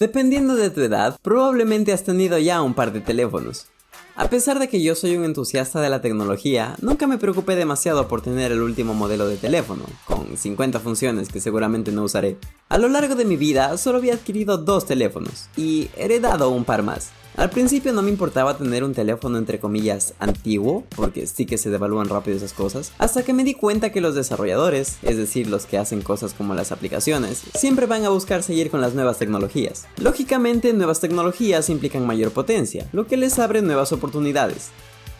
Dependiendo de tu edad, probablemente has tenido ya un par de teléfonos. A pesar de que yo soy un entusiasta de la tecnología, nunca me preocupé demasiado por tener el último modelo de teléfono, con 50 funciones que seguramente no usaré. A lo largo de mi vida solo había adquirido 2 teléfonos, y heredado un par más. Al principio no me importaba tener un teléfono entre comillas antiguo, porque sí que se devalúan rápido esas cosas, hasta que me di cuenta que los desarrolladores, es decir los que hacen cosas como las aplicaciones, siempre van a buscar seguir con las nuevas tecnologías. Lógicamente nuevas tecnologías implican mayor potencia, lo que les abre nuevas oportunidades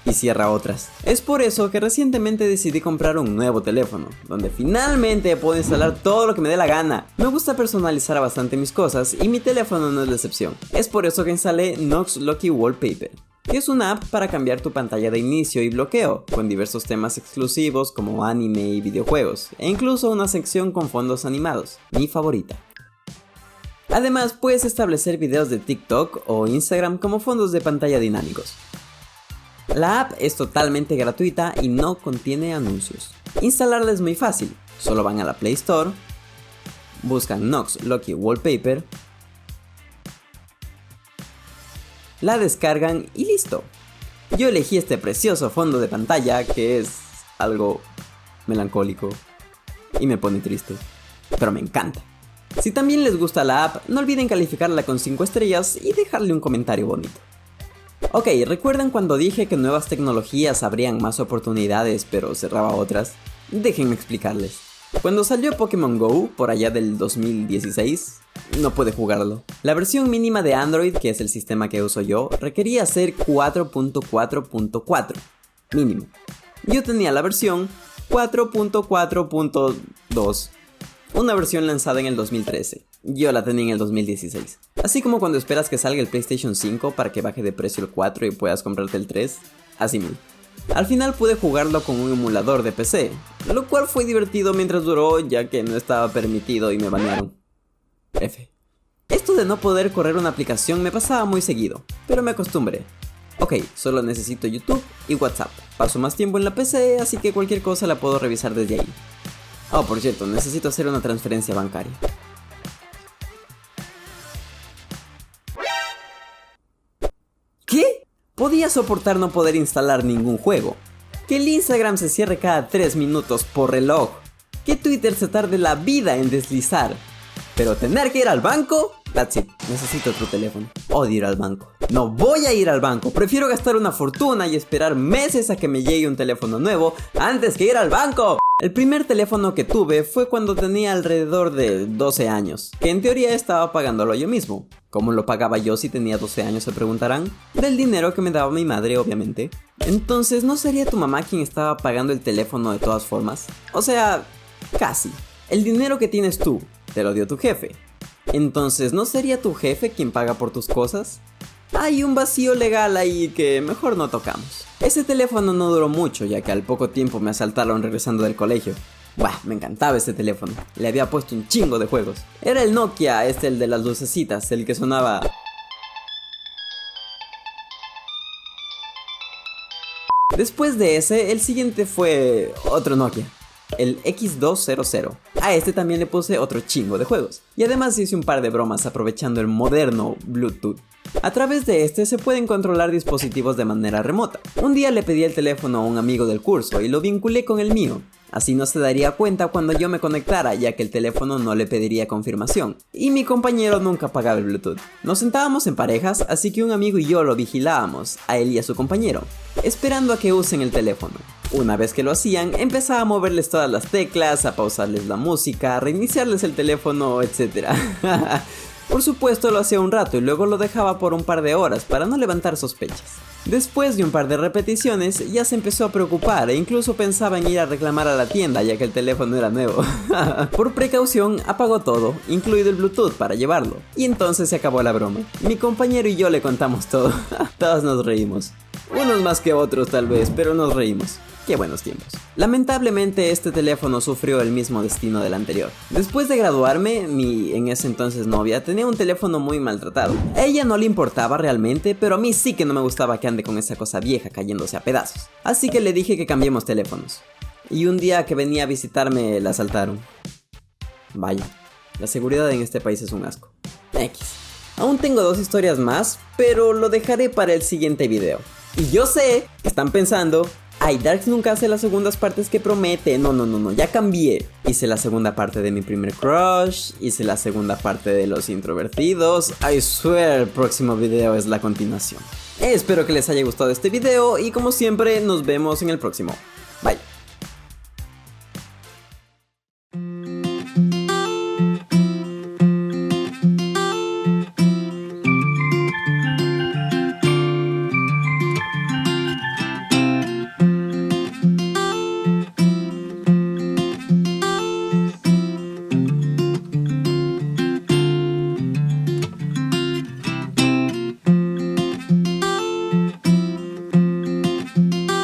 y cierra otras. Es por eso que recientemente decidí comprar un nuevo teléfono, donde finalmente puedo instalar todo lo que me dé la gana. Me gusta personalizar bastante mis cosas y mi teléfono no es la excepción. Es por eso que instalé Knox Lucky Wallpaper, que es una app para cambiar tu pantalla de inicio y bloqueo, con diversos temas exclusivos como anime y videojuegos, e incluso una sección con fondos animados, mi favorita. Además, puedes establecer videos de TikTok o Instagram como fondos de pantalla dinámicos. La app es totalmente gratuita y no contiene anuncios. Instalarla es muy fácil, solo van a la Play Store, buscan Knox Lucky Wallpaper, la descargan y listo. Yo elegí este precioso fondo de pantalla que es algo melancólico y me pone triste, pero me encanta. Si también les gusta la app, no olviden calificarla con 5 estrellas y dejarle un comentario bonito. Ok, ¿recuerdan cuando dije que nuevas tecnologías abrían más oportunidades pero cerraba otras? Déjenme explicarles. Cuando salió Pokémon GO, por allá del 2016, no pude jugarlo. La versión mínima de Android, que es el sistema que uso yo, requería ser 4.4.4, mínimo. Yo tenía la versión 4.4.2, una versión lanzada en el 2013. Yo la tenía en el 2016. Así como cuando esperas que salga el PlayStation 5 para que baje de precio el 4 y puedas comprarte el 3, así mismo. Al final pude jugarlo con un emulador de PC, lo cual fue divertido mientras duró, ya que no estaba permitido y me banearon. F. Esto de no poder correr una aplicación me pasaba muy seguido, pero me acostumbré. Ok, solo necesito YouTube y WhatsApp. Paso más tiempo en la PC, así que cualquier cosa la puedo revisar desde ahí. Oh, por cierto, necesito hacer una transferencia bancaria. ¿Qué? Podía soportar no poder instalar ningún juego, que el Instagram se cierre cada 3 minutos por reloj, que Twitter se tarde la vida en deslizar, pero tener que ir al banco, that's it, necesito otro teléfono. Odio ir al banco. No voy a ir al banco, prefiero gastar una fortuna y esperar meses a que me llegue un teléfono nuevo antes que ir al banco. El primer teléfono que tuve fue cuando tenía alrededor de 12 años, que en teoría estaba pagándolo yo mismo. ¿Cómo lo pagaba yo si tenía 12 años, se preguntarán? Del dinero que me daba mi madre, obviamente. Entonces, ¿no sería tu mamá quien estaba pagando el teléfono de todas formas? O sea, casi. El dinero que tienes tú, te lo dio tu jefe. Entonces, ¿no sería tu jefe quien paga por tus cosas? Hay un vacío legal ahí que mejor no tocamos. Ese teléfono no duró mucho, ya que al poco tiempo me asaltaron regresando del colegio. Buah, me encantaba ese teléfono. Le había puesto un chingo de juegos. Era el Nokia, el de las lucecitas, el que sonaba... Después de ese, el siguiente fue otro Nokia, el X200. A este también le puse otro chingo de juegos. Y además hice un par de bromas aprovechando el moderno Bluetooth. A través de este se pueden controlar dispositivos de manera remota. Un día le pedí el teléfono a un amigo del curso y lo vinculé con el mío. Así no se daría cuenta cuando yo me conectara, ya que el teléfono no le pediría confirmación. Y mi compañero nunca apagaba el Bluetooth. Nos sentábamos en parejas, así que un amigo y yo lo vigilábamos, a él y a su compañero, esperando a que usen el teléfono. Una vez que lo hacían, empezaba a moverles todas las teclas, a pausarles la música, a reiniciarles el teléfono, etc. Por supuesto lo hacía un rato y luego lo dejaba por un par de horas para no levantar sospechas. Después de un par de repeticiones ya se empezó a preocupar e incluso pensaba en ir a reclamar a la tienda ya que el teléfono era nuevo. Por precaución apagó todo, incluido el Bluetooth para llevarlo. Y entonces se acabó la broma. Mi compañero y yo le contamos todo. Todos nos reímos. Unos más que otros tal vez, pero nos reímos. Qué buenos tiempos. Lamentablemente este teléfono sufrió el mismo destino del anterior. Después de graduarme, mi en ese entonces novia tenía un teléfono muy maltratado. A ella no le importaba realmente, pero a mí sí que no me gustaba que ande con esa cosa vieja cayéndose a pedazos. Así que le dije que cambiemos teléfonos. Y un día que venía a visitarme la asaltaron. Vaya, la seguridad en este país es un asco. X. Aún tengo 2 historias más, pero lo dejaré para el siguiente video. Y yo sé que están pensando, ay, Darks nunca hace las segundas partes que promete. No, ya cambié. Hice la segunda parte de mi primer crush, hice la segunda parte de los introvertidos. I swear, el próximo video es la continuación. Espero que les haya gustado este video y como siempre nos vemos en el próximo.